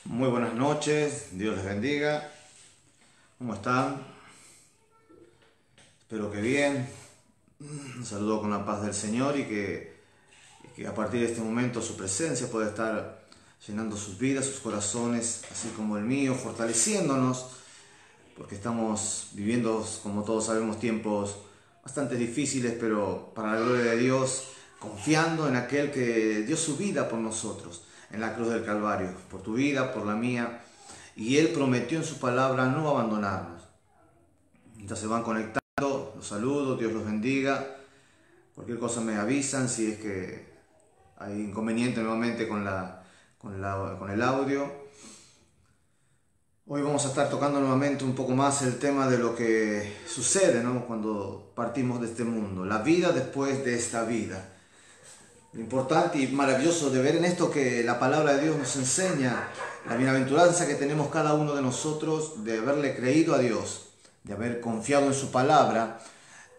Muy buenas noches, Dios les bendiga. ¿Cómo están? Espero que bien. Un saludo con la paz del Señor y que a partir de este momento su presencia pueda estar llenando sus vidas, sus corazones, así como el mío, fortaleciéndonos, porque estamos viviendo, como todos sabemos, tiempos bastante difíciles, pero para la gloria de Dios, confiando en aquel que dio su vida por nosotros, en la cruz del Calvario, por tu vida, por la mía, y Él prometió en su palabra no abandonarnos. Mientras se van conectando, los saludo, Dios los bendiga. Cualquier cosa me avisan si es que hay inconveniente nuevamente con el audio. Hoy vamos a estar tocando nuevamente un poco más el tema de lo que sucede, ¿no?, cuando partimos de este mundo, la vida después de esta vida. Lo importante y maravilloso de ver en esto que la palabra de Dios nos enseña la bienaventuranza que tenemos cada uno de nosotros de haberle creído a Dios, de haber confiado en su palabra,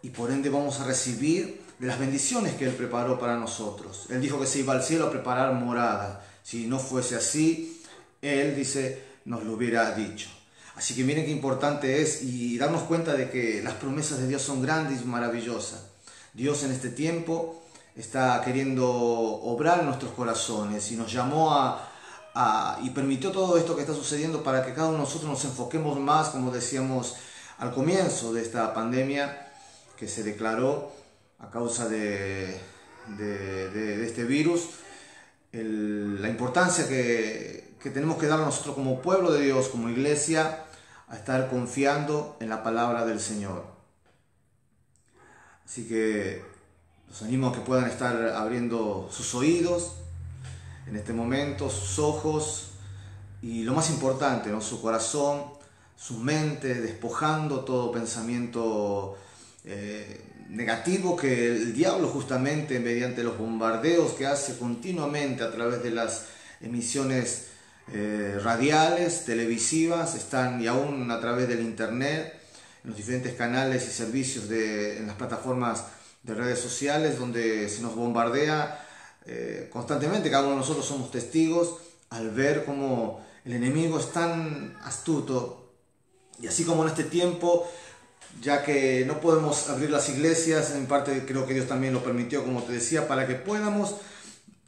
y por ende vamos a recibir de las bendiciones que Él preparó para nosotros. Él dijo que se iba al cielo a preparar morada. Si no fuese así, Él dice, nos lo hubiera dicho. Así que miren qué importante es y darnos cuenta de que las promesas de Dios son grandes y maravillosas. Dios en este tiempo está queriendo obrar en nuestros corazones y nos llamó y permitió todo esto que está sucediendo para que cada uno de nosotros nos enfoquemos más, como decíamos al comienzo de esta pandemia que se declaró a causa de este virus, la importancia que tenemos que dar a nosotros como pueblo de Dios, como iglesia, a estar confiando en la palabra del Señor. Así que los animo a que puedan estar abriendo sus oídos en este momento, sus ojos y lo más importante, ¿no?, su corazón, su mente, despojando todo pensamiento negativo que el diablo, justamente mediante los bombardeos que hace continuamente a través de las emisiones radiales, televisivas, y aún a través del internet, en los diferentes canales y servicios en las plataformas de redes sociales, donde se nos bombardea constantemente. Cada uno de nosotros somos testigos al ver cómo el enemigo es tan astuto, y así como en este tiempo, ya que no podemos abrir las iglesias, en parte creo que Dios también lo permitió, como te decía, para que podamos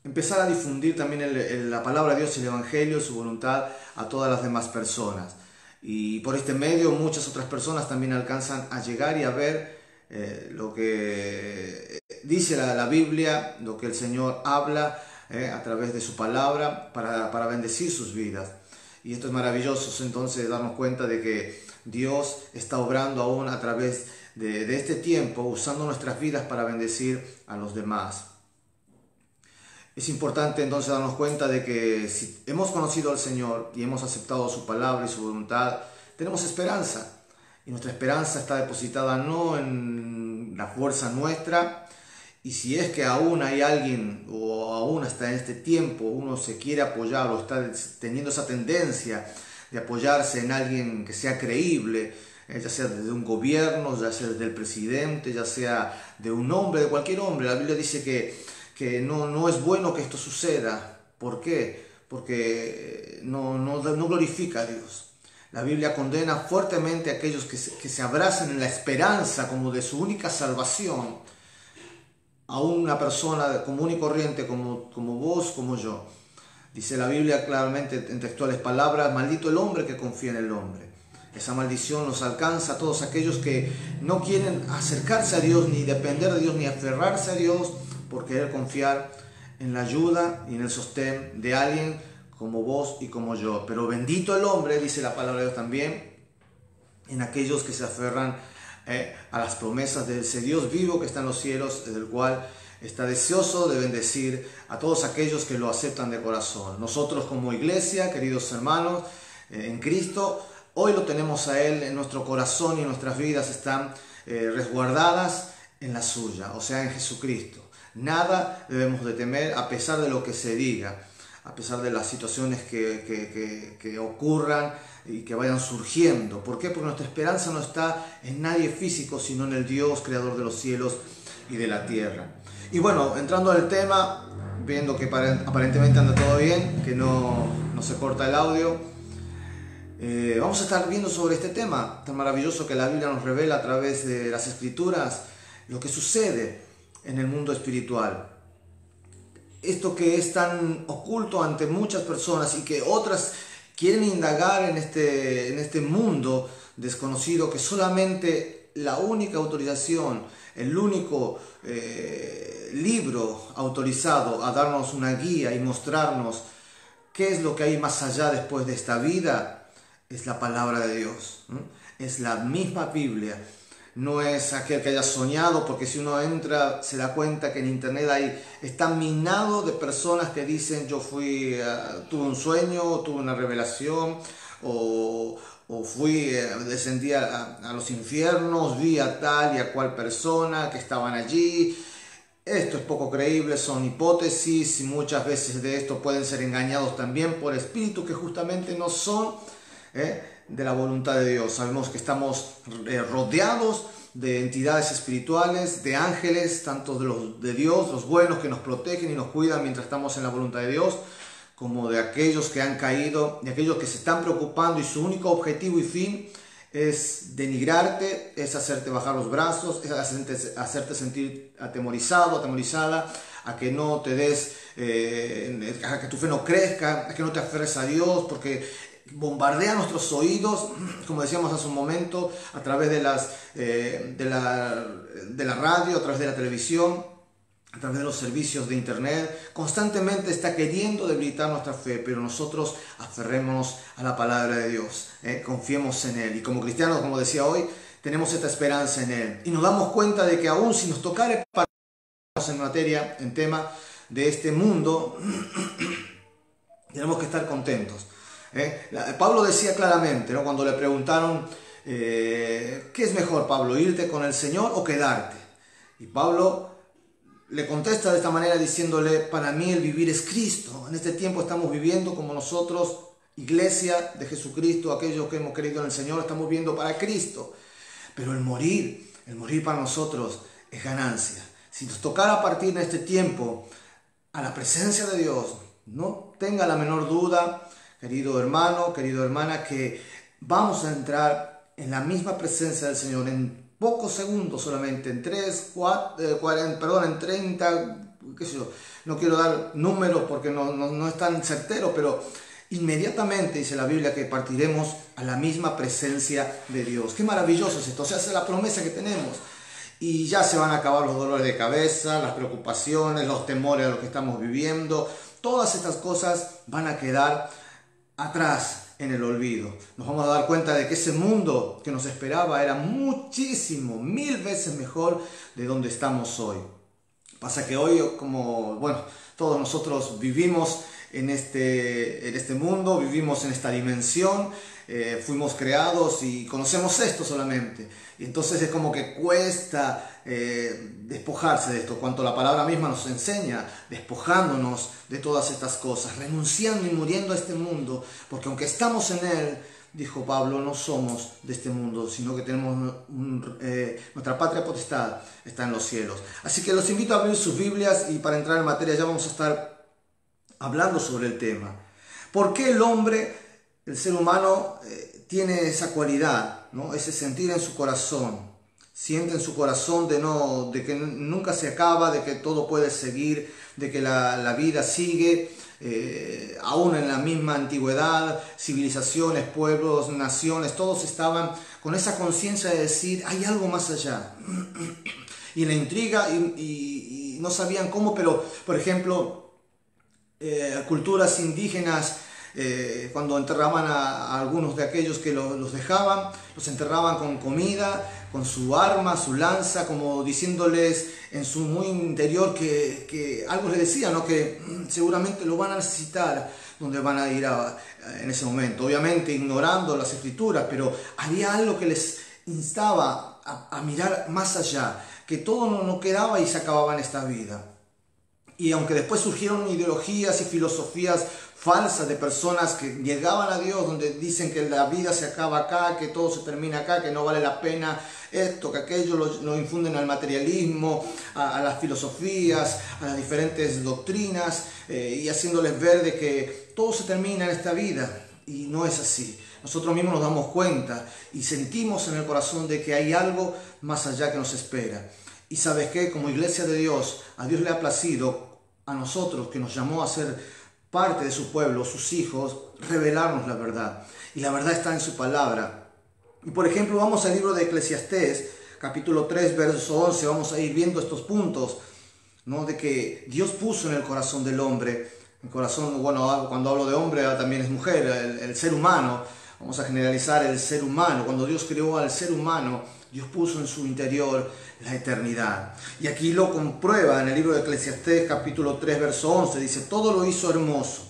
empezar a difundir también la palabra de Dios, el Evangelio, su voluntad a todas las demás personas. Y por este medio muchas otras personas también alcanzan a llegar y a ver lo que dice la Biblia, lo que el Señor habla a través de su palabra para bendecir sus vidas. Y esto es maravilloso, entonces darnos cuenta de que Dios está obrando aún a través de este tiempo, usando nuestras vidas para bendecir a los demás. Es importante entonces darnos cuenta de que si hemos conocido al Señor y hemos aceptado su palabra y su voluntad, tenemos esperanza. Y nuestra esperanza está depositada no en la fuerza nuestra. Y si es que aún hay alguien, o aún hasta en este tiempo, uno se quiere apoyar o está teniendo esa tendencia de apoyarse en alguien que sea creíble, ya sea desde un gobierno, ya sea desde el presidente, ya sea de un hombre, de cualquier hombre. La Biblia dice que no es bueno que esto suceda. ¿Por qué? Porque no glorifica a Dios. La Biblia condena fuertemente a aquellos que se abrazan en la esperanza como de su única salvación a una persona común y corriente como vos, como yo. Dice la Biblia claramente en textuales palabras: maldito el hombre que confía en el hombre. Esa maldición nos alcanza a todos aquellos que no quieren acercarse a Dios, ni depender de Dios, ni aferrarse a Dios, por querer confiar en la ayuda y en el sostén de alguien como vos y como yo. Pero bendito el hombre, dice la palabra de Dios también, en aquellos que se aferran a las promesas de ese Dios vivo que está en los cielos, del cual está deseoso de bendecir a todos aquellos que lo aceptan de corazón. Nosotros como iglesia, queridos hermanos, en Cristo, hoy lo tenemos a Él en nuestro corazón, y nuestras vidas están resguardadas en la suya, o sea, en Jesucristo. Nada debemos de temer a pesar de lo que se diga, a pesar de las situaciones que ocurran y que vayan surgiendo. ¿Por qué? Porque nuestra esperanza no está en nadie físico, sino en el Dios creador de los cielos y de la tierra. Y bueno, entrando al tema, viendo que aparentemente anda todo bien, que no se corta el audio. Vamos a estar viendo sobre este tema tan maravilloso que la Biblia nos revela a través de las Escrituras, lo que sucede en el mundo espiritual. Esto que es tan oculto ante muchas personas y que otras quieren indagar en este mundo desconocido, que solamente la única autorización, el único libro autorizado a darnos una guía y mostrarnos qué es lo que hay más allá después de esta vida, es la palabra de Dios. Es la misma Biblia. No es aquel que haya soñado, porque si uno entra se da cuenta que en internet está minado de personas que dicen yo tuve un sueño, tuve una revelación, o descendí a los infiernos, vi a tal y a cual persona que estaban allí. Esto es poco creíble, son hipótesis, y muchas veces de esto pueden ser engañados también por espíritus que justamente no son de la voluntad de Dios. Sabemos que estamos rodeados de entidades espirituales, de ángeles, tanto de Dios, los buenos que nos protegen y nos cuidan mientras estamos en la voluntad de Dios, como de aquellos que han caído, de aquellos que se están preocupando y su único objetivo y fin es denigrarte, es hacerte bajar los brazos, es hacerte sentir atemorizado, atemorizada, a que no te des, a que tu fe no crezca, a que no te aferres a Dios, porque bombardea nuestros oídos, como decíamos hace un momento, a través de la radio, a través de la televisión, a través de los servicios de internet. Constantemente está queriendo debilitar nuestra fe, pero nosotros aferrémonos a la palabra de Dios, confiemos en Él. Y como cristianos, como decía hoy, tenemos esta esperanza en Él. Y nos damos cuenta de que aún si nos tocara en materia, en tema de este mundo, tenemos que estar contentos. Pablo decía claramente, ¿no? Cuando le preguntaron, ¿qué es mejor, Pablo, irte con el Señor o quedarte? Y Pablo le contesta de esta manera diciéndole, para mí el vivir es Cristo. En este tiempo estamos viviendo como nosotros, iglesia de Jesucristo, aquellos que hemos creído en el Señor, estamos viviendo para Cristo. Pero el morir para nosotros es ganancia. Si nos tocara partir en este tiempo a la presencia de Dios, no tenga la menor duda, querido hermano, querida hermana, que vamos a entrar en la misma presencia del Señor en pocos segundos solamente, en 30, qué sé yo, no quiero dar números porque no es tan certero, pero inmediatamente dice la Biblia que partiremos a la misma presencia de Dios. Qué maravilloso es esto, o sea, es la promesa que tenemos. Y ya se van a acabar los dolores de cabeza, las preocupaciones, los temores a lo que estamos viviendo. Todas estas cosas van a quedar atrás en el olvido. Nos vamos a dar cuenta de que ese mundo que nos esperaba era muchísimo, 1000 veces mejor de donde estamos hoy. Pasa que hoy, como todos nosotros vivimos en este mundo, vivimos en esta dimensión, fuimos creados y conocemos esto solamente. Y entonces es como que cuesta despojarse de esto, cuanto la palabra misma nos enseña, despojándonos de todas estas cosas, renunciando y muriendo a este mundo, porque aunque estamos en él, dijo Pablo, no somos de este mundo, sino que tenemos nuestra patria potestad está en los cielos. Así que los invito a abrir sus Biblias y para entrar en materia ya vamos a estar hablando sobre el tema. ¿Por qué el ser humano, tiene esa cualidad, ¿no? Ese sentir en su corazón? Siente en su corazón de que nunca se acaba, de que todo puede seguir, de que la vida sigue, aún en la misma antigüedad, civilizaciones, pueblos, naciones, todos estaban con esa conciencia de decir, hay algo más allá. Y la intriga, y no sabían cómo, pero, por ejemplo, culturas indígenas, cuando enterraban a algunos de aquellos que los dejaban, los enterraban con comida, con su arma, su lanza, como diciéndoles en su muy interior que algo les decía, ¿no? Que seguramente lo van a necesitar donde van a ir en ese momento. Obviamente ignorando las escrituras, pero había algo que les instaba a mirar más allá, que todo no quedaba y se acababa en esta vida. Y aunque después surgieron ideologías y filosofías falsas de personas que llegaban a Dios, donde dicen que la vida se acaba acá, que todo se termina acá, que no vale la pena esto, que aquello, lo infunden al materialismo, a las filosofías, a las diferentes doctrinas, y haciéndoles ver de que todo se termina en esta vida, y no es así. Nosotros mismos nos damos cuenta y sentimos en el corazón de que hay algo más allá que nos espera. Y ¿sabes qué? Como iglesia de Dios, a Dios le ha placido a nosotros, que nos llamó a ser parte de su pueblo, sus hijos, revelarnos la verdad. Y la verdad está en su palabra. Y por ejemplo, vamos al libro de Eclesiastés, capítulo 3, verso 11, vamos a ir viendo estos puntos, ¿no? De que Dios puso en el corazón del hombre, el corazón, bueno, cuando hablo de hombre también es mujer, el ser humano, vamos a generalizar el ser humano. Cuando Dios creó al ser humano, Dios puso en su interior la eternidad. Y aquí lo comprueba en el libro de Eclesiastés, capítulo 3, verso 11, dice: todo lo hizo hermoso.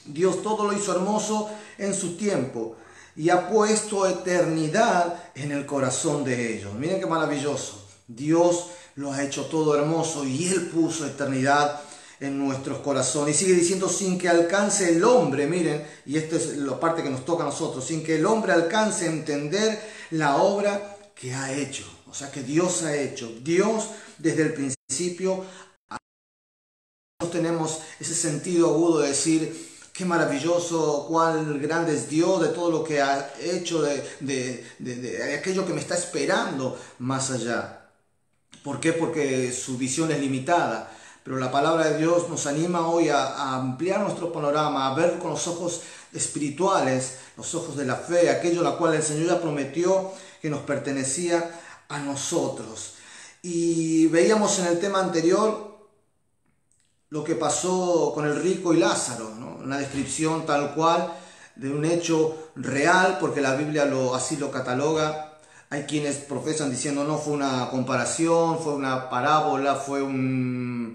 Dios todo lo hizo hermoso en su tiempo, y ha puesto eternidad en el corazón de ellos. Miren qué maravilloso. Dios lo ha hecho todo hermoso y Él puso eternidad en nuestros corazones. Y sigue diciendo: sin que alcance el hombre, miren, y esta es la parte que nos toca a nosotros, sin que el hombre alcance a entender la obra que ha hecho. O sea, que Dios ha hecho. Dios desde el principio. Nosotros tenemos ese sentido agudo de decir: qué maravilloso, cuán grande es Dios, de todo lo que ha hecho, de aquello que me está esperando más allá. ¿Por qué? Porque su visión es limitada. Pero la palabra de Dios nos anima hoy a ampliar nuestro panorama, a ver con los ojos espirituales, los ojos de la fe, aquello a la cual el Señor ya prometió que nos pertenecía a nosotros. Y veíamos en el tema anterior lo que pasó con el rico y Lázaro, ¿no? Una descripción tal cual de un hecho real, porque la Biblia así lo cataloga. Hay quienes profesan diciendo: no, fue una comparación, fue una parábola, fue una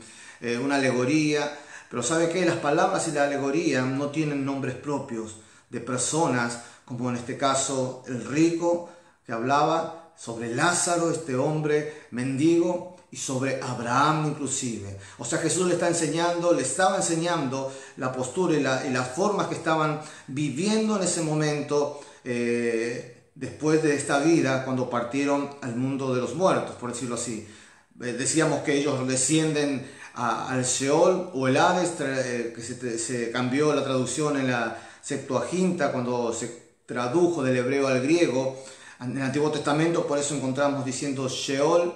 alegoría. Pero ¿sabe qué? Las palabras y la alegoría no tienen nombres propios de personas, como en este caso el rico, que hablaba sobre Lázaro, este hombre mendigo, y sobre Abraham inclusive. O sea, Jesús le estaba enseñando la postura y las formas que estaban viviendo en ese momento, después de esta vida, cuando partieron al mundo de los muertos, por decirlo así. Decíamos que ellos descienden al Sheol o el Hades, que se cambió la traducción en la Septuaginta cuando se tradujo del hebreo al griego. En el Antiguo Testamento por eso encontramos diciendo Sheol,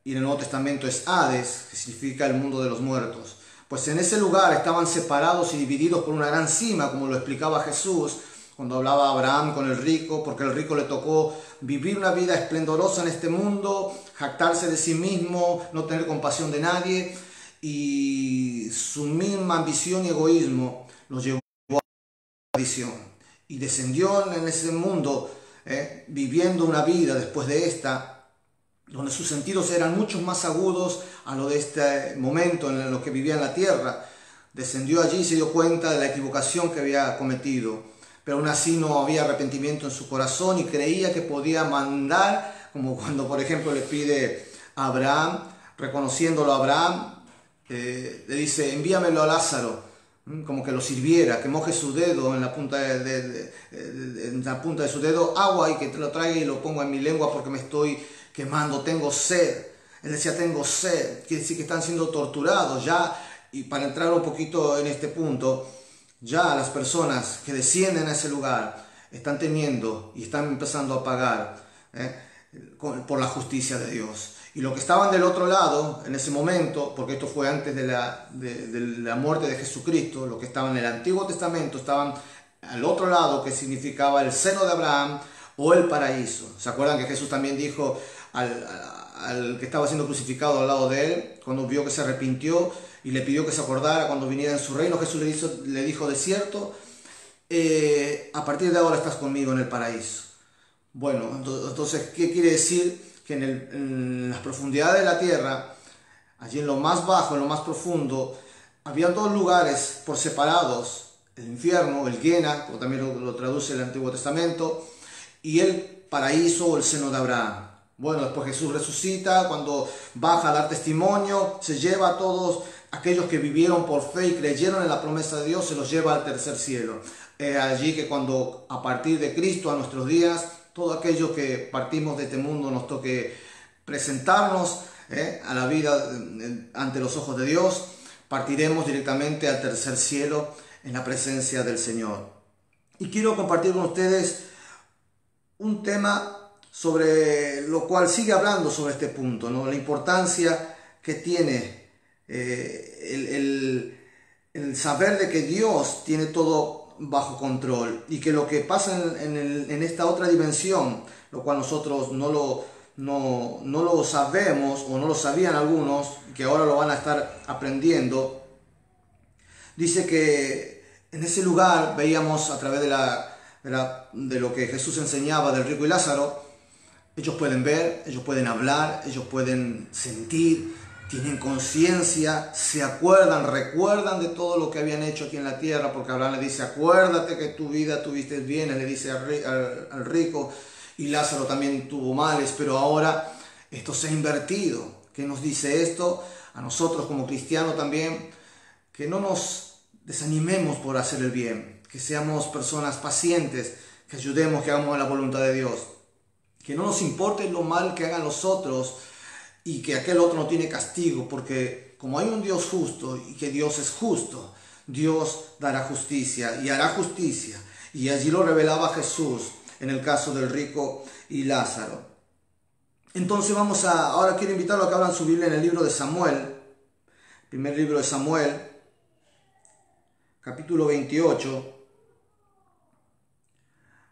y en el Nuevo Testamento es Hades, que significa el mundo de los muertos. Pues en ese lugar estaban separados y divididos por una gran cima, como lo explicaba Jesús cuando hablaba Abraham con el rico, porque al rico le tocó vivir una vida esplendorosa en este mundo, jactarse de sí mismo, no tener compasión de nadie, y su misma ambición y egoísmo los llevó a la perdición. Y descendió en ese mundo, viviendo una vida después de esta, donde sus sentidos eran mucho más agudos a lo de este momento en lo que vivía en la tierra. Descendió allí y se dio cuenta de la equivocación que había cometido, pero aún así no había arrepentimiento en su corazón y creía que podía mandar, como cuando por ejemplo le pide a Abraham, reconociéndolo a Abraham, le dice: envíamelo a Lázaro, como que lo sirviera, que moje su dedo en la punta en la punta de su dedo, agua, y que te lo traiga y lo ponga en mi lengua porque me estoy quemando, tengo sed. Él decía: tengo sed, quiere decir que están siendo torturados ya. Y para entrar un poquito en este punto, ya las personas que descienden a ese lugar están teniendo y están empezando a pagar por la justicia de Dios. Y los que estaban del otro lado en ese momento, porque esto fue antes de la muerte de Jesucristo, los que estaban en el Antiguo Testamento estaban al otro lado, que significaba el seno de Abraham o el paraíso. ¿Se acuerdan que Jesús también dijo al que estaba siendo crucificado al lado de él, cuando vio que se arrepintió y le pidió que se acordara cuando viniera en su reino? Jesús le dijo: de cierto, a partir de ahora estás conmigo en el paraíso. Bueno, entonces, ¿qué quiere decir? Que en las profundidades de la tierra, allí en lo más bajo, en lo más profundo, había dos lugares por separados: el infierno, el Gehenna, como también lo traduce el Antiguo Testamento, y el paraíso o el seno de Abraham. Bueno, después Jesús resucita, cuando baja a dar testimonio, se lleva a todos aquellos que vivieron por fe y creyeron en la promesa de Dios, se los lleva al tercer cielo. Allí que cuando a partir de Cristo a nuestros días, todo aquello que partimos de este mundo nos toque presentarnos a la vida ante los ojos de Dios, partiremos directamente al tercer cielo en la presencia del Señor. Y quiero compartir con ustedes un tema sobre lo cual sigue hablando sobre este punto, ¿no? La importancia que tiene el saber de que Dios tiene todo bajo control y que lo que pasa en esta otra dimensión, lo cual nosotros no lo sabemos o no lo sabían algunos, que ahora lo van a estar aprendiendo, dice que en ese lugar veíamos a través de lo que Jesús enseñaba del rico y Lázaro, ellos pueden ver, ellos pueden hablar, ellos pueden sentir, tienen conciencia, se acuerdan, recuerdan de todo lo que habían hecho aquí en la tierra, porque Abraham le dice, acuérdate que tu vida tuviste bienes, le dice al rico, y Lázaro también tuvo males, pero ahora esto se ha invertido. ¿Qué nos dice esto? A nosotros como cristianos también, que no nos desanimemos por hacer el bien, que seamos personas pacientes, que ayudemos, que hagamos la voluntad de Dios, que no nos importe lo mal que hagan los otros y que aquel otro no tiene castigo, porque como hay un Dios justo y que Dios es justo, Dios dará justicia y hará justicia, y allí lo revelaba Jesús en el caso del rico y Lázaro. Entonces ahora quiero invitarlo a que abran su Biblia en el libro de Samuel, primer libro de Samuel, capítulo 28,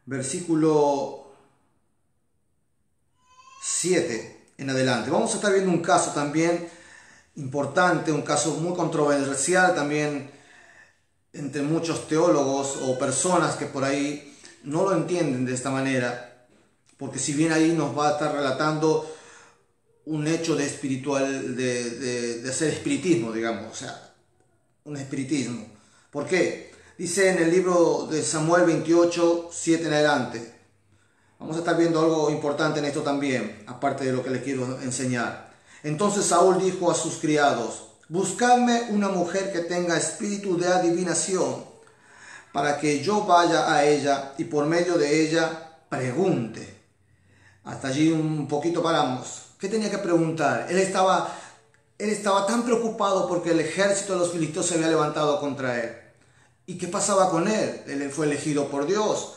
versículo 7 en adelante. Vamos a estar viendo un caso también importante, un caso muy controversial también entre muchos teólogos o personas que por ahí no lo entienden de esta manera, porque si bien ahí nos va a estar relatando un hecho de espiritual, de hacer espiritismo, digamos, o sea, un espiritismo. ¿Por qué? Dice en el libro de Samuel 28, 7 en adelante. Vamos a estar viendo algo importante en esto también, aparte de lo que les quiero enseñar. Entonces Saúl dijo a sus criados, buscadme una mujer que tenga espíritu de adivinación, para que yo vaya a ella y por medio de ella pregunte. Hasta allí un poquito paramos. ¿Qué tenía que preguntar? Él estaba tan preocupado porque el ejército de los filisteos se había levantado contra él. ¿Y qué pasaba con él? Él fue elegido por Dios.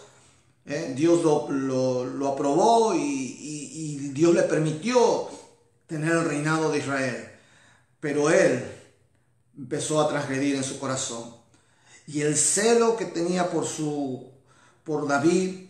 Dios lo aprobó y Dios le permitió tener el reinado de Israel. Pero él empezó a transgredir en su corazón. Y el celo que tenía por David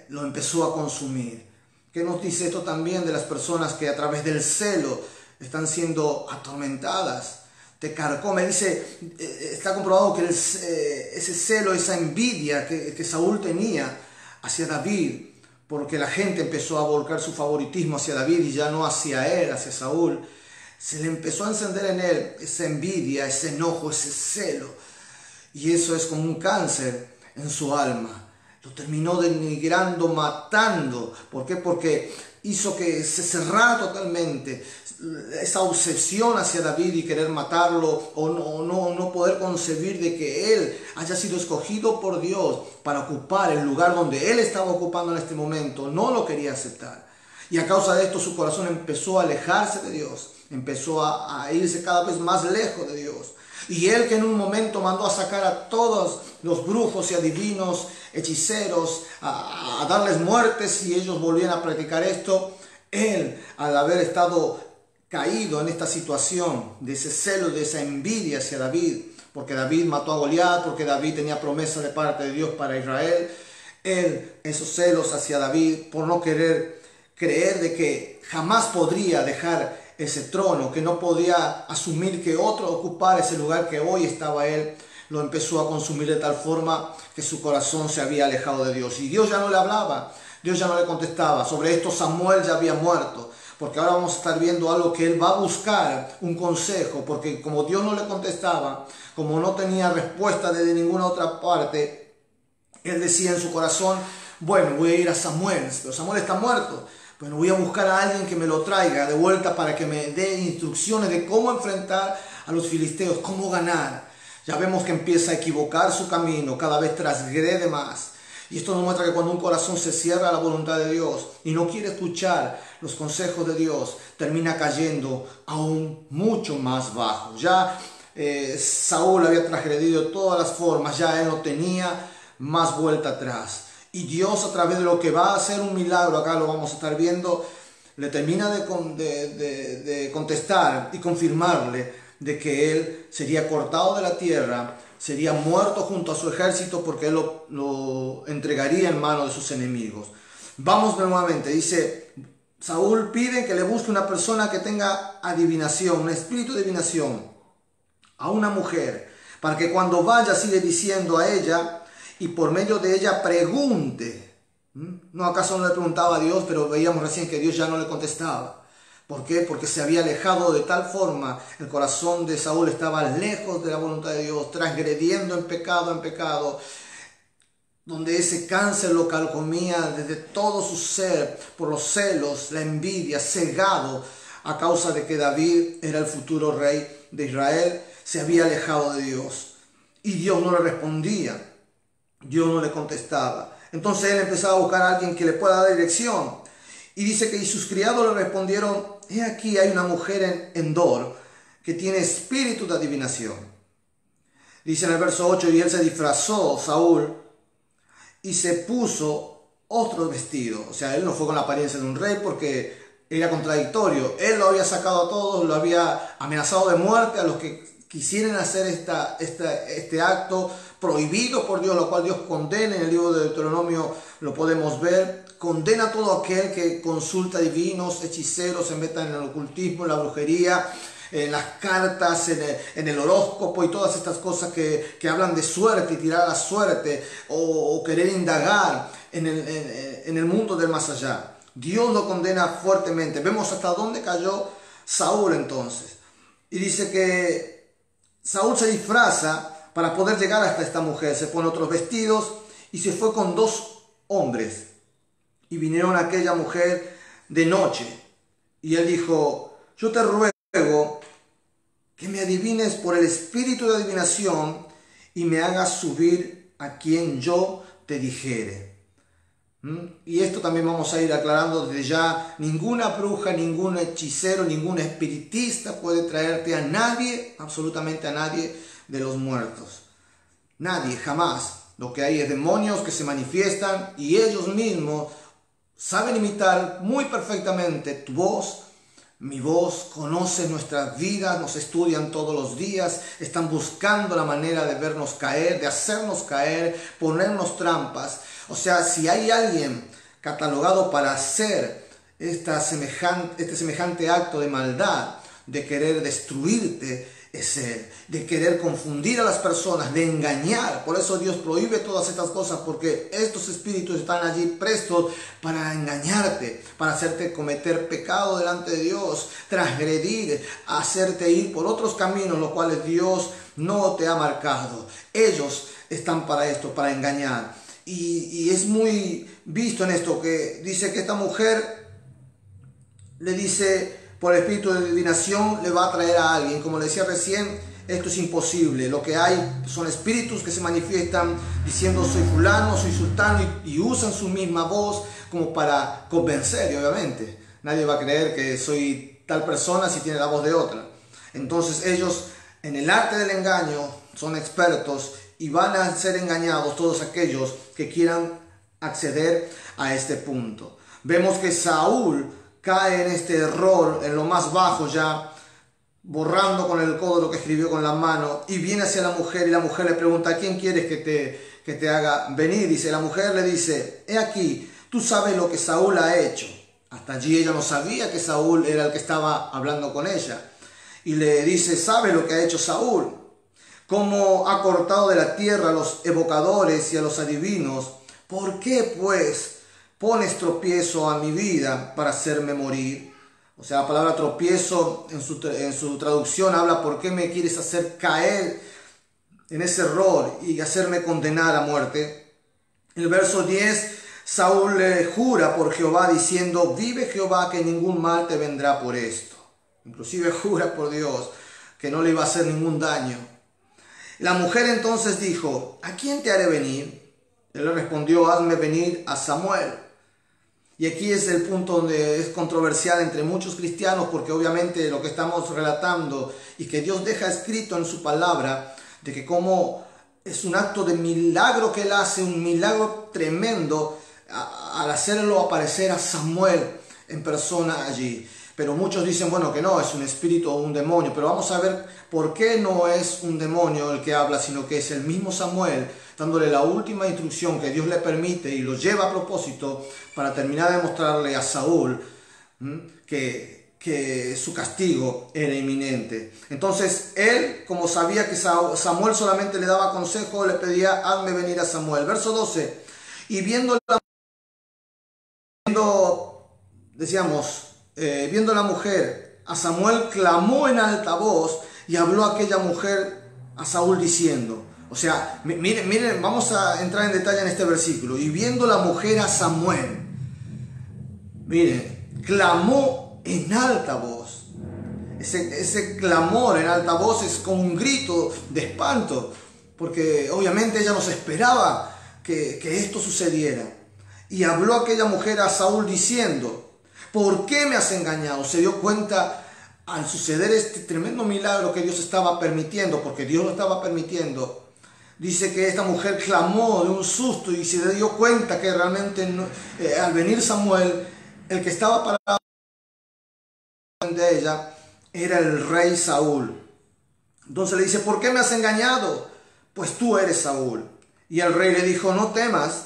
lo empezó a consumir. ¿Qué nos dice esto también de las personas que a través del celo están siendo atormentadas? Te carcome. Dice, está comprobado que ese celo, esa envidia que Saúl tenía hacia David, porque la gente empezó a volcar su favoritismo hacia David y ya no hacia él, hacia Saúl, se le empezó a encender en él esa envidia, ese enojo, ese celo, y eso es como un cáncer en su alma. Lo terminó denigrando, matando. ¿Por qué? Porque hizo que se cerrara totalmente esa obsesión hacia David y querer matarlo, o no poder concebir de que él haya sido escogido por Dios para ocupar el lugar donde él estaba ocupando en este momento. No lo quería aceptar. Y a causa de esto su corazón empezó a alejarse de Dios, empezó a irse cada vez más lejos de Dios. Y él, que en un momento mandó a sacar a todos los brujos y adivinos, hechiceros, a darles muertes y ellos volvían a practicar esto, él, al haber estado caído en esta situación de ese celo, de esa envidia hacia David, porque David mató a Goliat, porque David tenía promesa de parte de Dios para Israel, él, esos celos hacia David, por no querer creer de que jamás podría dejar ese trono, que no podía asumir que otro ocupara ese lugar que hoy estaba él, lo empezó a consumir de tal forma que su corazón se había alejado de Dios. Y Dios ya no le hablaba, Dios ya no le contestaba. Sobre esto Samuel ya había muerto, porque ahora vamos a estar viendo algo que él va a buscar, un consejo, porque como Dios no le contestaba, como no tenía respuesta desde ninguna otra parte, él decía en su corazón, bueno, voy a ir a Samuel, pero Samuel está muerto. Bueno, voy a buscar a alguien que me lo traiga de vuelta para que me dé instrucciones de cómo enfrentar a los filisteos, cómo ganar. Ya vemos que empieza a equivocar su camino, cada vez transgrede más. Y esto nos muestra que cuando un corazón se cierra a la voluntad de Dios y no quiere escuchar los consejos de Dios, termina cayendo aún mucho más bajo. Ya Saúl había transgredido todas las formas, ya él no tenía más vuelta atrás. Y Dios, a través de lo que va a hacer un milagro, acá lo vamos a estar viendo, le termina de contestar y confirmarle de que él sería cortado de la tierra, sería muerto junto a su ejército, porque él lo entregaría en manos de sus enemigos. Vamos nuevamente, dice, Saúl pide que le busque una persona que tenga adivinación, un espíritu de adivinación, a una mujer, para que cuando vaya siga diciendo a ella y por medio de ella pregunte. No, acaso no le preguntaba a Dios, pero veíamos recién que Dios ya no le contestaba. ¿Por qué? Porque se había alejado de tal forma, el corazón de Saúl estaba lejos de la voluntad de Dios, transgrediendo en pecado, donde ese cáncer lo carcomía desde todo su ser, por los celos, la envidia, cegado a causa de que David era el futuro rey de Israel, se había alejado de Dios. Y Dios no le respondía, Dios no le contestaba. Entonces él empezaba a buscar a alguien que le pueda dar dirección. Y dice que y sus criados le respondieron, he aquí hay una mujer en Endor que tiene espíritu de adivinación. Dice en el verso 8, y él se disfrazó, Saúl, y se puso otro vestido. O sea, él no fue con la apariencia de un rey porque era contradictorio. Él lo había sacado a todos, lo había amenazado de muerte a los que quisieran hacer este acto prohibido por Dios, lo cual Dios condena. En el libro de Deuteronomio lo podemos ver. Condena a todo aquel que consulta divinos, hechiceros, se meta en el ocultismo, en la brujería, en las cartas, en el horóscopo y todas estas cosas que hablan de suerte y tirar la suerte o querer indagar en el mundo del más allá. Dios lo condena fuertemente. Vemos hasta dónde cayó Saúl entonces. Y dice que Saúl se disfraza para poder llegar hasta esta mujer. Se pone otros vestidos y se fue con 2 hombres. Y vinieron a aquella mujer de noche. Y él dijo, yo te ruego que me adivines por el espíritu de adivinación y me hagas subir a quien yo te dijere. Y esto también vamos a ir aclarando desde ya. Ninguna bruja, ningún hechicero, ningún espiritista puede traerte a nadie, absolutamente a nadie de los muertos. Nadie, jamás. Lo que hay es demonios que se manifiestan y ellos mismos saben imitar muy perfectamente tu voz, mi voz, conocen nuestras vidas, nos estudian todos los días, están buscando la manera de vernos caer, de hacernos caer, ponernos trampas. O sea, si hay alguien catalogado para hacer este semejante acto de maldad, de querer destruirte, es él, de querer confundir a las personas, de engañar. Por eso Dios prohíbe todas estas cosas, porque estos espíritus están allí prestos para engañarte, para hacerte cometer pecado delante de Dios, transgredir, hacerte ir por otros caminos, los cuales Dios no te ha marcado. Ellos están para esto, para engañar. Y es muy visto en esto, que dice que esta mujer le dice, por el espíritu de adivinación le va a traer a alguien. Como le decía recién, esto es imposible. Lo que hay son espíritus que se manifiestan diciendo soy fulano, soy sultano, y usan su misma voz como para convencer. Y obviamente nadie va a creer que soy tal persona si tiene la voz de otra. Entonces ellos en el arte del engaño son expertos y van a ser engañados todos aquellos que quieran acceder a este punto. Vemos que Saúl cae en este error, en lo más bajo ya, borrando con el codo lo que escribió con la mano, y viene hacia la mujer y la mujer le pregunta, ¿a quién quieres que te haga venir? Dice, la mujer le dice, he aquí, tú sabes lo que Saúl ha hecho. Hasta allí ella no sabía que Saúl era el que estaba hablando con ella. Y le dice, ¿sabes lo que ha hecho Saúl? Cómo ha cortado de la tierra a los evocadores y a los adivinos. ¿Por qué pues pones tropiezo a mi vida para hacerme morir? O sea, la palabra tropiezo en su traducción habla, ¿por qué me quieres hacer caer en ese error y hacerme condenar a muerte? En el verso 10, Saúl le jura por Jehová diciendo, vive Jehová que ningún mal te vendrá por esto. Inclusive jura por Dios que no le iba a hacer ningún daño. La mujer entonces dijo, ¿a quién te haré venir? Él le respondió, hazme venir a Samuel. Y aquí es el punto donde es controversial entre muchos cristianos, porque obviamente lo que estamos relatando y que Dios deja escrito en su palabra, de que como es un acto de milagro que Él hace, un milagro tremendo, al hacerlo aparecer a Samuel en persona allí. Pero muchos dicen, bueno, que no, es un espíritu o un demonio. Pero vamos a ver por qué no es un demonio el que habla, sino que es el mismo Samuel dándole la última instrucción que Dios le permite y lo lleva a propósito para terminar de mostrarle a Saúl que su castigo era inminente. Entonces él, como sabía que Samuel solamente le daba consejo, le pedía, hazme venir a Samuel. Verso 12, y viendo la mujer, a Samuel clamó en alta voz y habló aquella mujer a Saúl diciendo, o sea, miren, vamos a entrar en detalle en este versículo, y viendo la mujer a Samuel, miren, clamó en alta voz. Ese clamor en alta voz es como un grito de espanto, porque obviamente ella no se esperaba que esto sucediera. Y habló aquella mujer a Saúl diciendo, ¿por qué me has engañado? Se dio cuenta al suceder este tremendo milagro que Dios estaba permitiendo, porque Dios lo estaba permitiendo. Dice que esta mujer clamó de un susto y se dio cuenta que realmente al venir Samuel, el que estaba parado de ella era el rey Saúl. Entonces le dice, ¿por qué me has engañado? Pues tú eres Saúl. Y el rey le dijo, no temas,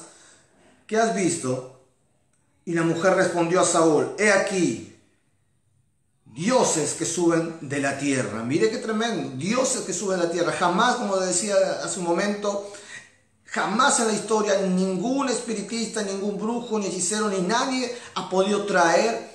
¿qué has visto? Y la mujer respondió a Saúl, he aquí, dioses que suben de la tierra. Mire qué tremendo, dioses que suben de la tierra. Jamás, como decía hace un momento, jamás en la historia ningún espiritista, ningún brujo, ni hechicero, ni nadie ha podido traer,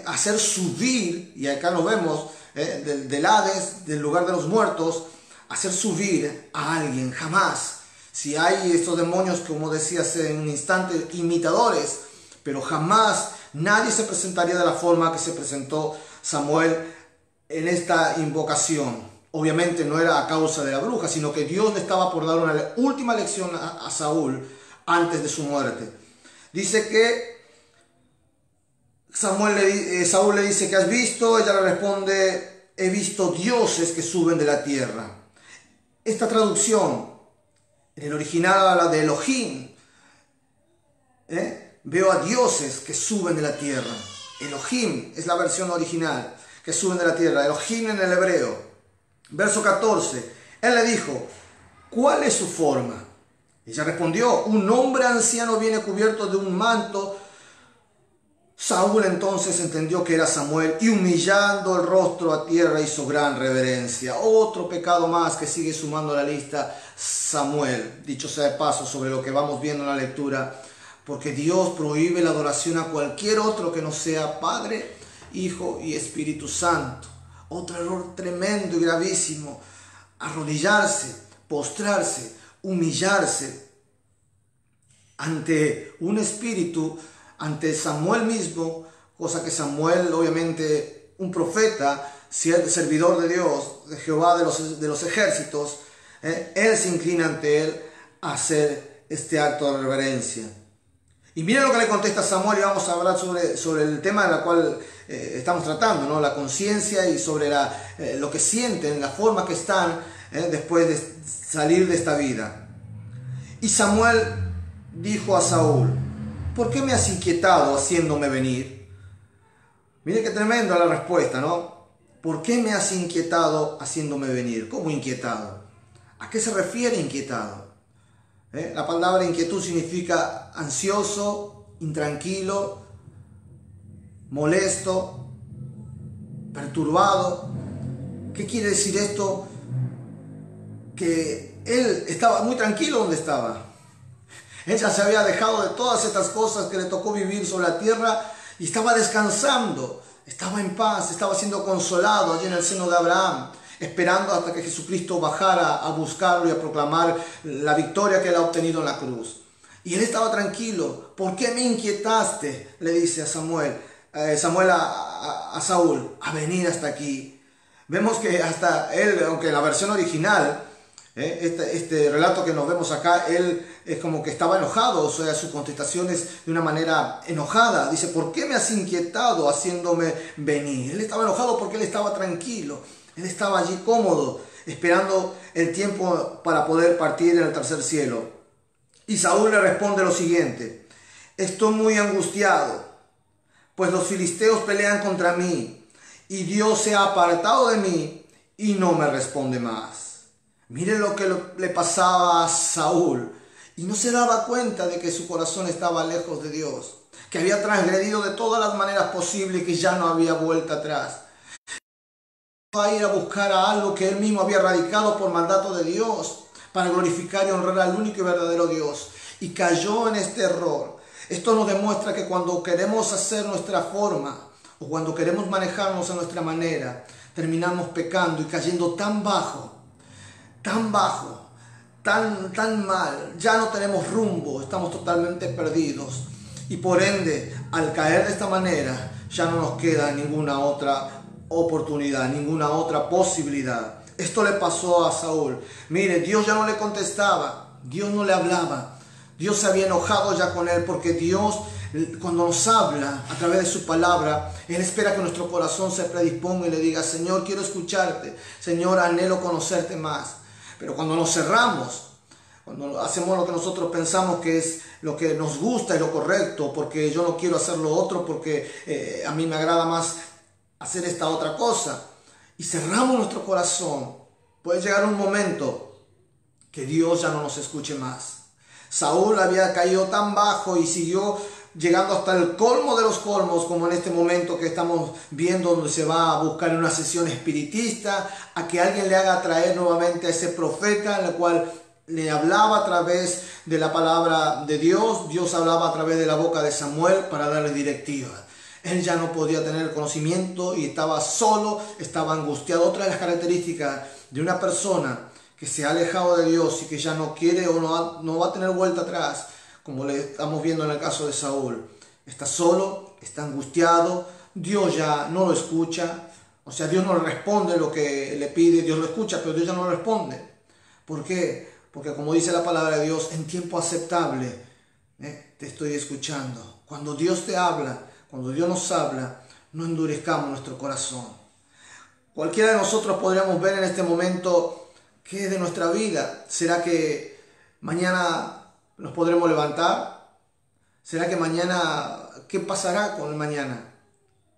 hacer subir, y acá lo vemos, del Hades, del lugar de los muertos, hacer subir a alguien, jamás. Si hay estos demonios, como decía hace un instante, imitadores, pero jamás nadie se presentaría de la forma que se presentó Samuel en esta invocación. Obviamente no era a causa de la bruja, sino que Dios le estaba por dar una última lección a Saúl antes de su muerte. Dice que Saúl le dice, ¿qué has visto? Ella le responde, he visto dioses que suben de la tierra. Esta traducción, en el original habla de Elohim. Veo a dioses que suben de la tierra. Elohim es la versión original, que suben de la tierra. Elohim en el hebreo. Verso 14. Él le dijo, ¿cuál es su forma? Ella respondió, un hombre anciano viene cubierto de un manto. Saúl entonces entendió que era Samuel y humillando el rostro a tierra hizo gran reverencia. Otro pecado más que sigue sumando a la lista Samuel. Dicho sea de paso sobre lo que vamos viendo en la lectura, porque Dios prohíbe la adoración a cualquier otro que no sea Padre, Hijo y Espíritu Santo. Otro error tremendo y gravísimo. Arrodillarse, postrarse, humillarse ante un espíritu, ante Samuel mismo, cosa que Samuel, obviamente un profeta, servidor de Dios, de Jehová de los ejércitos, él se inclina ante él a hacer este acto de reverencia. Y miren lo que le contesta Samuel, y vamos a hablar sobre el tema en el cual estamos tratando, ¿no? La conciencia y sobre lo que sienten, la forma que están después de salir de esta vida. Y Samuel dijo a Saúl, ¿por qué me has inquietado haciéndome venir? Mire qué tremenda la respuesta, ¿no? ¿Por qué me has inquietado haciéndome venir? ¿Cómo inquietado? ¿A qué se refiere inquietado? La palabra inquietud significa ansioso, intranquilo, molesto, perturbado. ¿Qué quiere decir esto? Que él estaba muy tranquilo donde estaba. Él ya se había dejado de todas estas cosas que le tocó vivir sobre la tierra y estaba descansando, estaba en paz, estaba siendo consolado allí en el seno de Abraham, esperando hasta que Jesucristo bajara a buscarlo y a proclamar la victoria que él ha obtenido en la cruz. Y él estaba tranquilo. ¿Por qué me inquietaste?, le dice a Samuel a Saúl, a venir hasta aquí. Vemos que hasta él, aunque en la versión original Este relato que nos vemos acá, él es como que estaba enojado, o sea, su contestación es de una manera enojada. Dice, ¿por qué me has inquietado haciéndome venir? Él estaba enojado porque él estaba tranquilo, él estaba allí cómodo, esperando el tiempo para poder partir en el tercer cielo. Y Saúl le responde lo siguiente, estoy muy angustiado, pues los filisteos pelean contra mí, y Dios se ha apartado de mí y no me responde más. Miren lo que le pasaba a Saúl. Y no se daba cuenta de que su corazón estaba lejos de Dios. Que había transgredido de todas las maneras posibles y que ya no había vuelta atrás. Va a ir a buscar a algo que él mismo había radicado por mandato de Dios. Para glorificar y honrar al único y verdadero Dios. Y cayó en este error. Esto nos demuestra que cuando queremos hacer nuestra forma o cuando queremos manejarnos a nuestra manera, terminamos pecando y cayendo tan bajo, tan mal, ya no tenemos rumbo, estamos totalmente perdidos. Y por ende, al caer de esta manera, ya no nos queda ninguna otra oportunidad, ninguna otra posibilidad. Esto le pasó a Saúl. Mire, Dios ya no le contestaba, Dios no le hablaba. Dios se había enojado ya con él porque Dios, cuando nos habla a través de su palabra, Él espera que nuestro corazón se predisponga y le diga, Señor, quiero escucharte, Señor, anhelo conocerte más. Pero cuando nos cerramos, cuando hacemos lo que nosotros pensamos que es lo que nos gusta y lo correcto, porque yo no quiero hacer lo otro, porque a mí me agrada más hacer esta otra cosa, y cerramos nuestro corazón, puede llegar un momento que Dios ya no nos escuche más. Saúl había caído tan bajo y siguió llegando hasta el colmo de los colmos, como en este momento que estamos viendo, donde se va a buscar una sesión espiritista, a que alguien le haga traer nuevamente a ese profeta, en el cual le hablaba a través de la palabra de Dios. Dios hablaba a través de la boca de Samuel para darle directiva. Él ya no podía tener conocimiento y estaba solo, estaba angustiado. Otra de las características de una persona que se ha alejado de Dios y que ya no quiere o no va a tener vuelta atrás, como le estamos viendo en el caso de Saúl. Está solo, está angustiado, Dios ya no lo escucha, o sea, Dios no le responde lo que le pide, Dios lo escucha, pero Dios ya no lo responde. ¿Por qué? Porque como dice la palabra de Dios, en tiempo aceptable te estoy escuchando. Cuando Dios te habla, cuando Dios nos habla, no endurezcamos nuestro corazón. Cualquiera de nosotros podríamos ver en este momento qué es de nuestra vida. ¿Será que mañana nos podremos levantar? ¿Será que mañana, qué pasará con el mañana?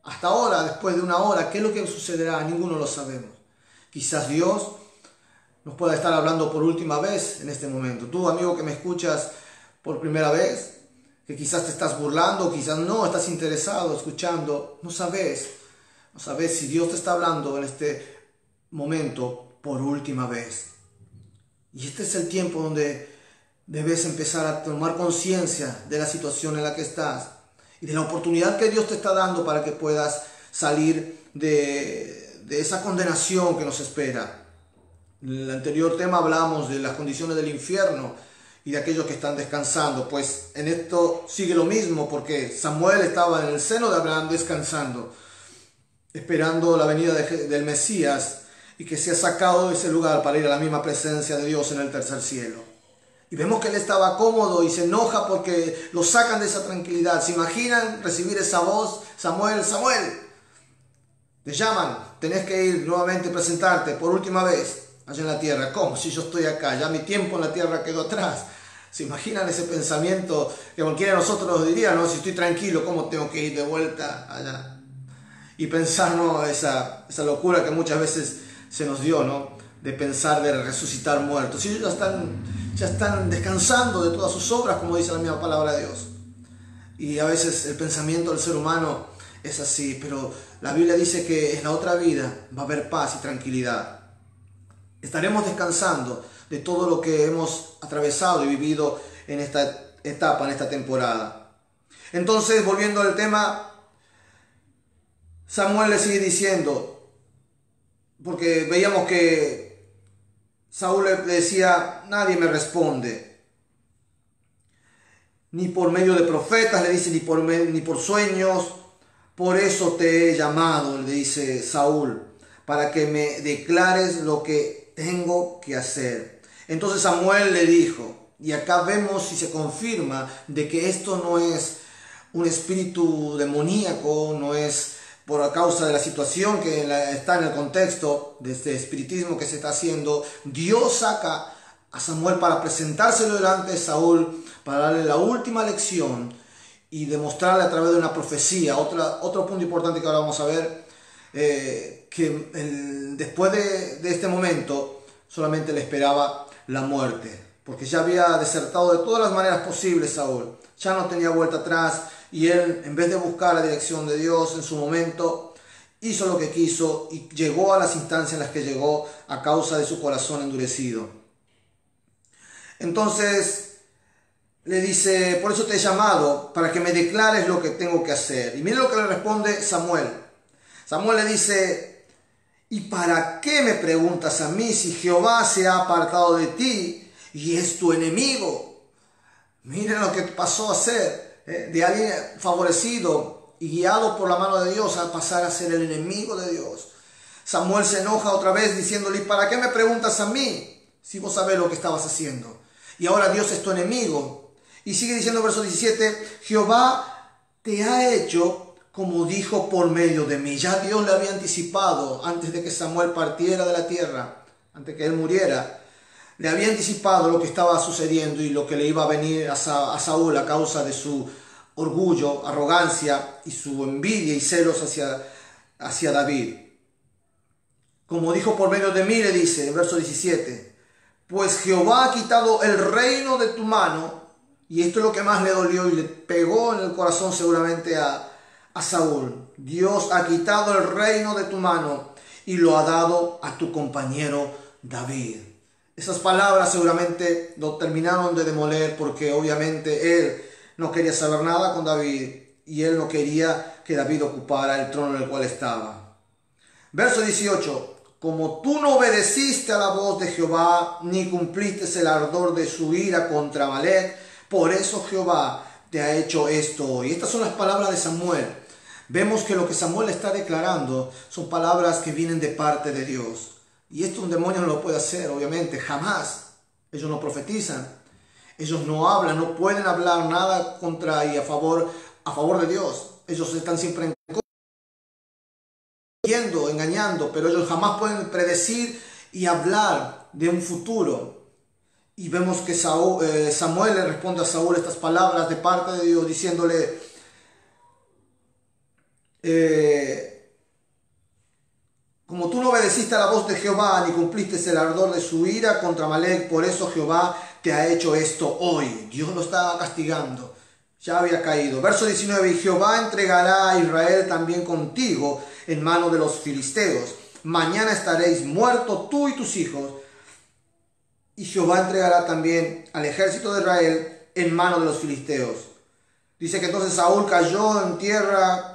Hasta ahora, después de una hora, ¿qué es lo que sucederá? Ninguno lo sabemos. Quizás Dios nos pueda estar hablando por última vez en este momento. Tú, amigo que me escuchas por primera vez, que quizás te estás burlando, quizás no, estás interesado, escuchando, no sabes si Dios te está hablando en este momento por última vez. Y este es el tiempo donde debes empezar a tomar conciencia de la situación en la que estás y de la oportunidad que Dios te está dando para que puedas salir de esa condenación que nos espera. En el anterior tema hablamos de las condiciones del infierno y de aquellos que están descansando. Pues en esto sigue lo mismo, porque Samuel estaba en el seno de Abraham descansando, esperando la venida del Mesías y que sea sacado de ese lugar para ir a la misma presencia de Dios en el tercer cielo. Y vemos que él estaba cómodo y se enoja porque lo sacan de esa tranquilidad. ¿Se imaginan recibir esa voz? Samuel, Samuel, te llaman, tenés que ir nuevamente a presentarte por última vez allá en la tierra. ¿Cómo? Si yo estoy acá, ya mi tiempo en la tierra quedó atrás. ¿Se imaginan ese pensamiento que cualquiera de nosotros diría, no? Si estoy tranquilo, ¿cómo tengo que ir de vuelta allá? Y pensar, ¿no? Esa locura que muchas veces se nos dio, ¿no? De pensar de resucitar muertos. Si ellos ya están descansando de todas sus obras, como dice la misma palabra de Dios. Y a veces el pensamiento del ser humano es así, pero la Biblia dice que en la otra vida va a haber paz y tranquilidad. Estaremos descansando de todo lo que hemos atravesado y vivido en esta etapa, en esta temporada. Entonces, volviendo al tema, Samuel le sigue diciendo, porque veíamos que Saúl le decía, nadie me responde. Ni por medio de profetas, le dice, ni por sueños. Por eso te he llamado, le dice Saúl, para que me declares lo que tengo que hacer. Entonces Samuel le dijo, y acá vemos y se confirma de que esto no es un espíritu demoníaco, no es por causa de la situación que está en el contexto de este espiritismo que se está haciendo. Dios saca a Samuel para presentárselo delante de Saúl, para darle la última lección y demostrarle a través de una profecía. Otro punto importante que ahora vamos a ver, después de este momento solamente le esperaba la muerte, porque ya había desertado de todas las maneras posibles Saúl, ya no tenía vuelta atrás, y él, en vez de buscar la dirección de Dios en su momento, hizo lo que quiso y llegó a las instancias en las que llegó a causa de su corazón endurecido. Entonces le dice, por eso te he llamado, para que me declares lo que tengo que hacer. Y mire lo que le responde Samuel. Samuel le dice, ¿y para qué me preguntas a mí si Jehová se ha apartado de ti y es tu enemigo? Miren lo que pasó a ser, de alguien favorecido y guiado por la mano de Dios a pasar a ser el enemigo de Dios. Samuel se enoja otra vez diciéndole, ¿para qué me preguntas a mí si vos sabés lo que estabas haciendo? Y ahora Dios es tu enemigo. Y sigue diciendo verso 17, Jehová te ha hecho como dijo por medio de mí. Ya Dios le había anticipado antes de que Samuel partiera de la tierra, antes que él muriera. Le había anticipado lo que estaba sucediendo y lo que le iba a venir a Saúl a causa de su orgullo, arrogancia y su envidia y celos hacia David. Como dijo por medio de mí, le dice, en verso 17, pues Jehová ha quitado el reino de tu mano, y esto es lo que más le dolió y le pegó en el corazón seguramente a Saúl. Dios ha quitado el reino de tu mano y lo ha dado a tu compañero David. Esas palabras seguramente lo terminaron de demoler, porque obviamente él no quería saber nada con David y él no quería que David ocupara el trono en el cual estaba. Verso 18. Como tú no obedeciste a la voz de Jehová, ni cumpliste el ardor de su ira contra Amalec, por eso Jehová te ha hecho esto hoy. Estas son las palabras de Samuel. Vemos que lo que Samuel está declarando son palabras que vienen de parte de Dios. Y esto un demonio no lo puede hacer, obviamente, jamás. Ellos no profetizan, ellos no hablan, no pueden hablar nada contra y a favor de Dios. Ellos están siempre en contra, engañando, pero ellos jamás pueden predecir y hablar de un futuro. Y vemos que Samuel le responde a Saúl estas palabras de parte de Dios, diciéndole, como tú no obedeciste a la voz de Jehová, ni cumpliste el ardor de su ira contra Amalec, por eso Jehová te ha hecho esto hoy. Dios lo estaba castigando, ya había caído. Verso 19, y Jehová entregará a Israel también contigo en mano de los filisteos. Mañana estaréis muertos tú y tus hijos. Y Jehová entregará también al ejército de Israel en mano de los filisteos. Dice que entonces Saúl cayó en tierra,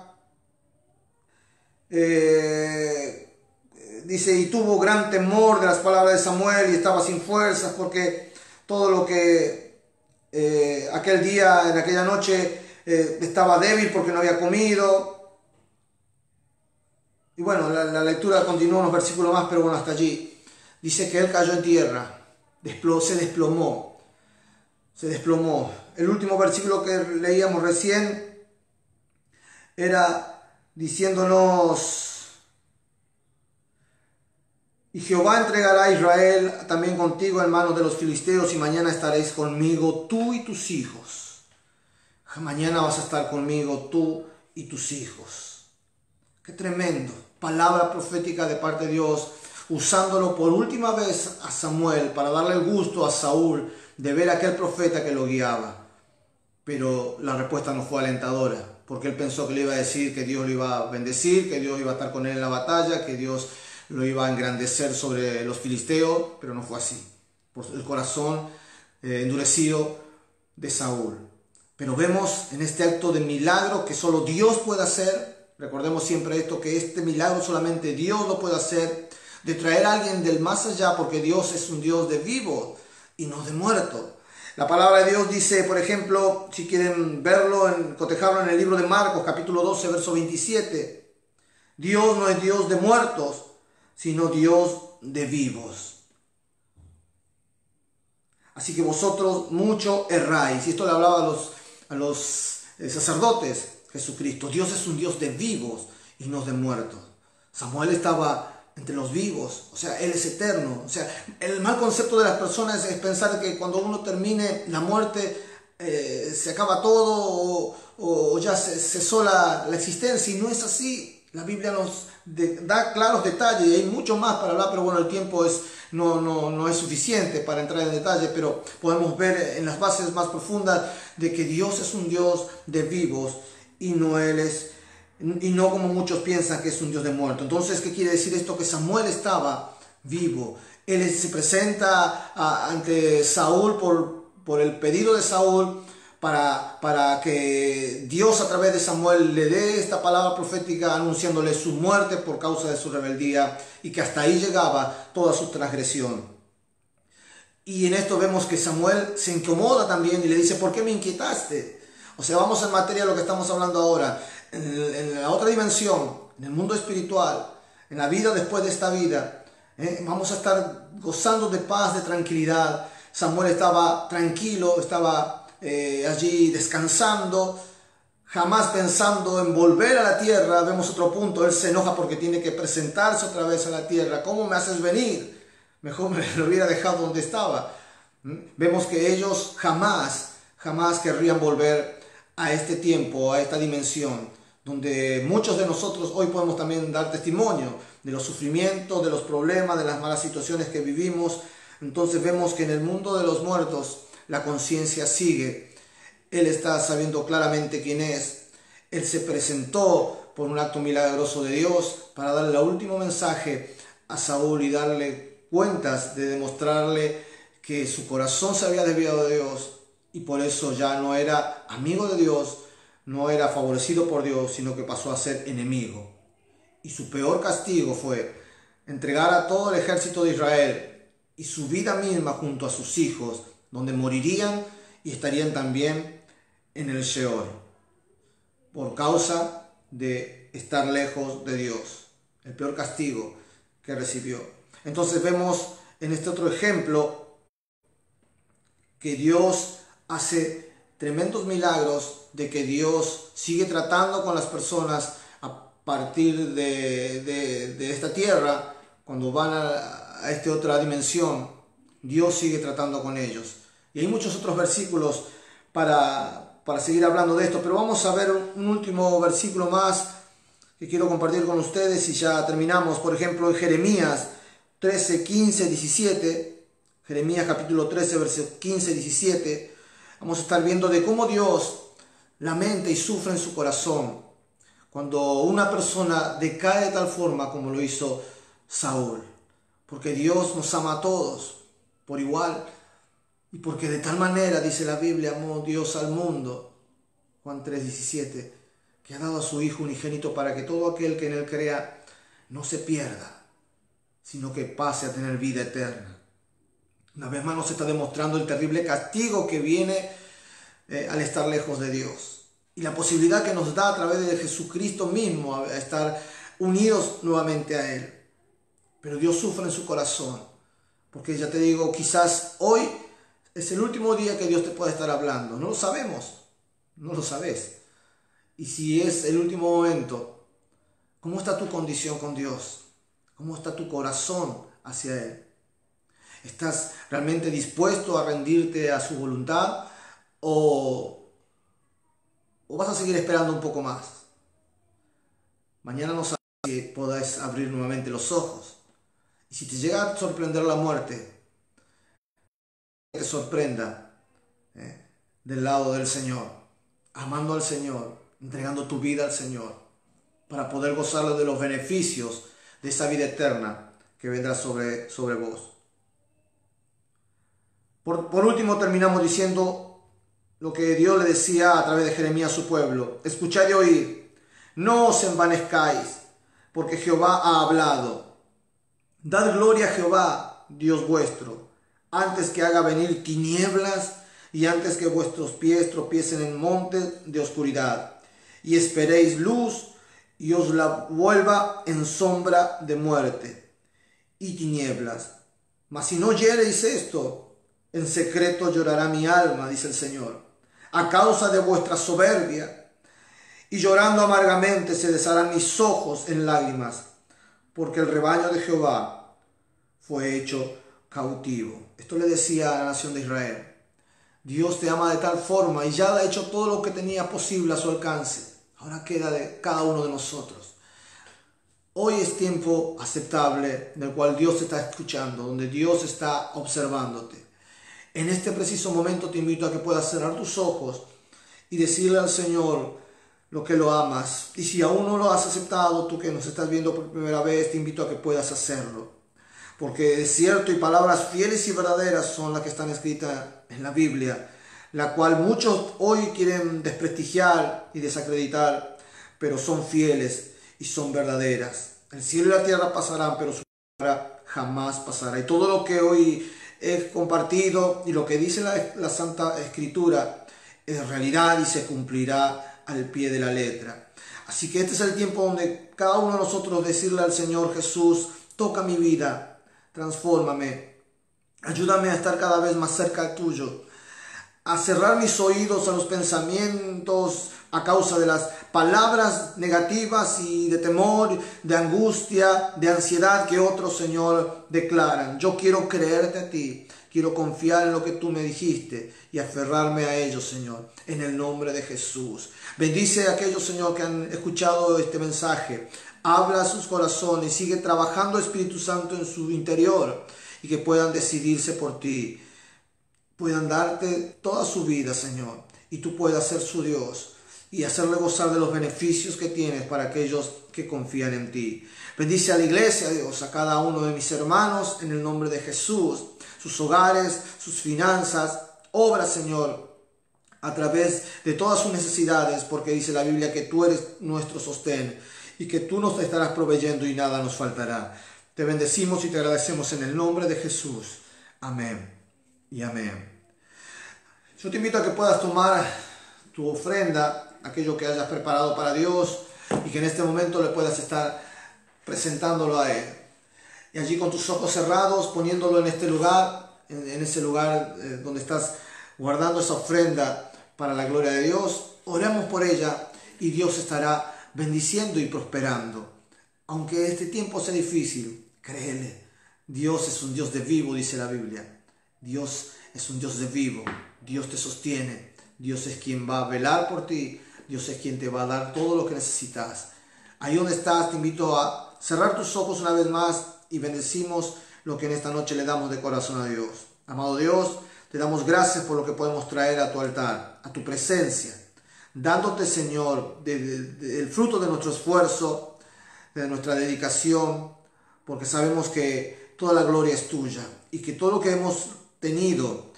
dice, y tuvo gran temor de las palabras de Samuel y estaba sin fuerzas, porque todo lo que aquel día, en aquella noche, estaba débil porque no había comido. Y bueno, la lectura continúa unos versículos más, pero bueno, hasta allí. Dice que él cayó en tierra, se desplomó. El último versículo que leíamos recién era diciéndonos, y Jehová entregará a Israel también contigo en manos de los filisteos, y mañana estaréis conmigo tú y tus hijos. Mañana vas a estar conmigo tú y tus hijos. Qué tremendo. Palabra profética de parte de Dios, usándolo por última vez a Samuel para darle el gusto a Saúl de ver a aquel profeta que lo guiaba. Pero la respuesta no fue alentadora, porque él pensó que le iba a decir que Dios lo iba a bendecir, que Dios iba a estar con él en la batalla, que Dios lo iba a engrandecer sobre los filisteos, pero no fue así, por el corazón endurecido de Saúl. Pero vemos en este acto de milagro que solo Dios puede hacer. Recordemos siempre esto, que este milagro solamente Dios lo puede hacer, de traer a alguien del más allá, porque Dios es un Dios de vivo y no de muerto. La palabra de Dios dice, por ejemplo, si quieren verlo, cotejarlo en el libro de Marcos, capítulo 12, verso 27. Dios no es Dios de muertos, sino Dios de vivos. Así que vosotros mucho erráis. Y esto le hablaba a los sacerdotes. Jesucristo, Dios es un Dios de vivos y no de muertos. Samuel estaba entre los vivos, o sea, Él es eterno. O sea, el mal concepto de las personas es pensar que cuando uno termine la muerte se acaba todo o ya se cesó la existencia, y no es así. La Biblia nos da claros detalles, y hay mucho más para hablar, pero bueno, el tiempo no es suficiente para entrar en detalle, pero podemos ver en las bases más profundas de que Dios es un Dios de vivos y no como muchos piensan que es un Dios de muertos. Entonces, ¿qué quiere decir esto? Que Samuel estaba vivo. Él se presenta ante Saúl por el pedido de Saúl para que Dios a través de Samuel le dé esta palabra profética anunciándole su muerte por causa de su rebeldía, y que hasta ahí llegaba toda su transgresión. Y en esto vemos que Samuel se incomoda también y le dice: ¿por qué me inquietaste? O sea, vamos en materia de lo que estamos hablando ahora. En la otra dimensión, en el mundo espiritual, en la vida después de esta vida, vamos a estar gozando de paz, de tranquilidad. Samuel estaba tranquilo, estaba allí descansando, jamás pensando en volver a la tierra. Vemos otro punto: él se enoja porque tiene que presentarse otra vez a la tierra. ¿Cómo me haces venir? Mejor me lo hubiera dejado donde estaba. Vemos que ellos jamás querrían volver a este tiempo, a esta dimensión, donde muchos de nosotros hoy podemos también dar testimonio de los sufrimientos, de los problemas, de las malas situaciones que vivimos. Entonces vemos que en el mundo de los muertos la conciencia sigue. Él está sabiendo claramente quién es. Él se presentó por un acto milagroso de Dios para darle el último mensaje a Saúl y darle cuentas, de demostrarle que su corazón se había desviado de Dios, y por eso ya no era amigo de Dios, no era favorecido por Dios, sino que pasó a ser enemigo. Y su peor castigo fue entregar a todo el ejército de Israel y su vida misma junto a sus hijos, donde morirían y estarían también en el Sheol, por causa de estar lejos de Dios. El peor castigo que recibió. Entonces vemos en este otro ejemplo que Dios hace tremendos milagros, de que Dios sigue tratando con las personas a partir de esta tierra. Cuando van a esta otra dimensión, Dios sigue tratando con ellos. Y hay muchos otros versículos para seguir hablando de esto, pero vamos a ver un último versículo más que quiero compartir con ustedes y ya terminamos. Por ejemplo, en Jeremías 13, 15, 17, Jeremías capítulo 13, versos 15, 17, vamos a estar viendo de cómo Dios lamenta y sufre en su corazón cuando una persona decae de tal forma como lo hizo Saúl. Porque Dios nos ama a todos por igual, y porque de tal manera, dice la Biblia, amó Dios al mundo, Juan 3, 17, que ha dado a su Hijo unigénito para que todo aquel que en él crea no se pierda, sino que pase a tener vida eterna. Una vez más nos está demostrando el terrible castigo que viene al estar lejos de Dios, y la posibilidad que nos da a través de Jesucristo mismo a estar unidos nuevamente a Él. Pero Dios sufre en su corazón, porque ya te digo, quizás hoy es el último día que Dios te puede estar hablando. No lo sabemos, no lo sabes. Y si es el último momento, ¿cómo está tu condición con Dios? ¿Cómo está tu corazón hacia Él? ¿Estás realmente dispuesto a rendirte a su voluntad o vas a seguir esperando un poco más? Mañana no sabes si podás abrir nuevamente los ojos. Y si te llega a sorprender la muerte, que te sorprenda del lado del Señor, amando al Señor, entregando tu vida al Señor, para poder gozar de los beneficios de esa vida eterna que vendrá sobre vos. Por último, terminamos diciendo lo que Dios le decía a través de Jeremías a su pueblo: escuchad y oíd, no os envanezcáis, porque Jehová ha hablado. Dad gloria a Jehová, Dios vuestro, antes que haga venir tinieblas y antes que vuestros pies tropiecen en montes de oscuridad, y esperéis luz y os la vuelva en sombra de muerte y tinieblas. Mas si no oyereis esto En secreto llorará mi alma, dice el Señor, a causa de vuestra soberbia. Y llorando amargamente se desharán mis ojos en lágrimas, porque el rebaño de Jehová fue hecho cautivo. Esto le decía a la nación de Israel. Dios te ama de tal forma y ya ha hecho todo lo que tenía posible a su alcance. Ahora queda de cada uno de nosotros. Hoy es tiempo aceptable en el cual Dios te está escuchando, donde Dios está observándote. En este preciso momento te invito a que puedas cerrar tus ojos y decirle al Señor lo que lo amas. Y si aún no lo has aceptado, tú que nos estás viendo por primera vez, te invito a que puedas hacerlo. Porque es cierto y palabras fieles y verdaderas son las que están escritas en la Biblia, la cual muchos hoy quieren desprestigiar y desacreditar, pero son fieles y son verdaderas. El cielo y la tierra pasarán, pero su palabra jamás pasará. Y todo lo que hoy he compartido y lo que dice la Santa Escritura es realidad y se cumplirá al pie de la letra. Así que este es el tiempo donde cada uno de nosotros decirle al Señor Jesús, toca mi vida, transfórmame, ayúdame a estar cada vez más cerca tuyo, a cerrar mis oídos a los pensamientos a causa de las palabras negativas y de temor, de angustia, de ansiedad que otros, Señor, declaran. Yo quiero creerte a ti, quiero confiar en lo que tú me dijiste y aferrarme a ello, Señor, en el nombre de Jesús. Bendice a aquellos, Señor, que han escuchado este mensaje. Habla a sus corazones, sigue trabajando, Espíritu Santo, en su interior y que puedan decidirse por ti. Puedan darte toda su vida, Señor, y tú puedas ser su Dios y hacerle gozar de los beneficios que tienes para aquellos que confían en ti. Bendice a la iglesia, Dios, a cada uno de mis hermanos en el nombre de Jesús, sus hogares, sus finanzas. Obra, Señor, a través de todas sus necesidades, porque dice la Biblia que tú eres nuestro sostén y que tú nos estarás proveyendo y nada nos faltará. Te bendecimos y te agradecemos en el nombre de Jesús. Amén y amén. Yo te invito a que puedas tomar tu ofrenda, aquello que hayas preparado para Dios, y que en este momento le puedas estar presentándolo a Él. Y allí con tus ojos cerrados, poniéndolo en este lugar, en ese lugar donde estás guardando esa ofrenda para la gloria de Dios, oremos por ella y Dios estará bendiciendo y prosperando. Aunque este tiempo sea difícil, créele, Dios es un Dios de vivo, dice la Biblia. Dios es un Dios de vivo, Dios te sostiene, Dios es quien va a velar por ti, Dios es quien te va a dar todo lo que necesitas. Ahí donde estás, te invito a cerrar tus ojos una vez más y bendecimos lo que en esta noche le damos de corazón a Dios. Amado Dios, te damos gracias por lo que podemos traer a tu altar, a tu presencia, dándote, Señor, el fruto de nuestro esfuerzo, de nuestra dedicación, porque sabemos que toda la gloria es tuya y que todo lo que hemos tenido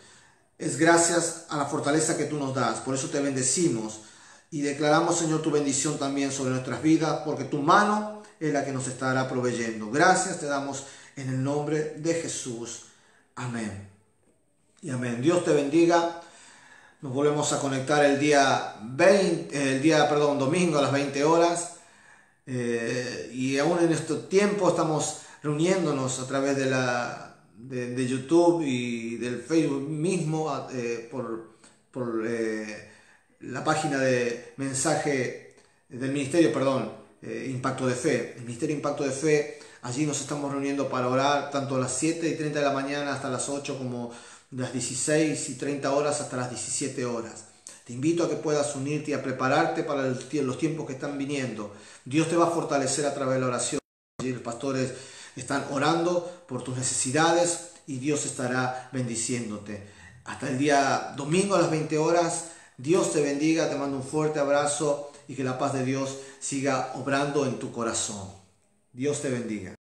es gracias a la fortaleza que tú nos das. Por eso te bendecimos y declaramos, Señor, tu bendición también sobre nuestras vidas, porque tu mano es la que nos estará proveyendo. Gracias te damos en el nombre de Jesús. Amén y amén. Dios te bendiga. Nos volvemos a conectar el domingo a las 20 horas. Y aún en este tiempo estamos reuniéndonos a través de YouTube y del Facebook mismo, por la página de mensaje del Ministerio, Impacto de Fe. El Ministerio Impacto de Fe, allí nos estamos reuniendo para orar tanto a las 7:30 de la mañana hasta las 8 como de las 16:30 horas hasta las 17 horas. Te invito a que puedas unirte y a prepararte para los tiempos que están viniendo. Dios te va a fortalecer a través de la oración. Allí los pastores están orando por tus necesidades y Dios estará bendiciéndote. Hasta el día domingo a las 20 horas. Dios te bendiga, te mando un fuerte abrazo y que la paz de Dios siga obrando en tu corazón. Dios te bendiga.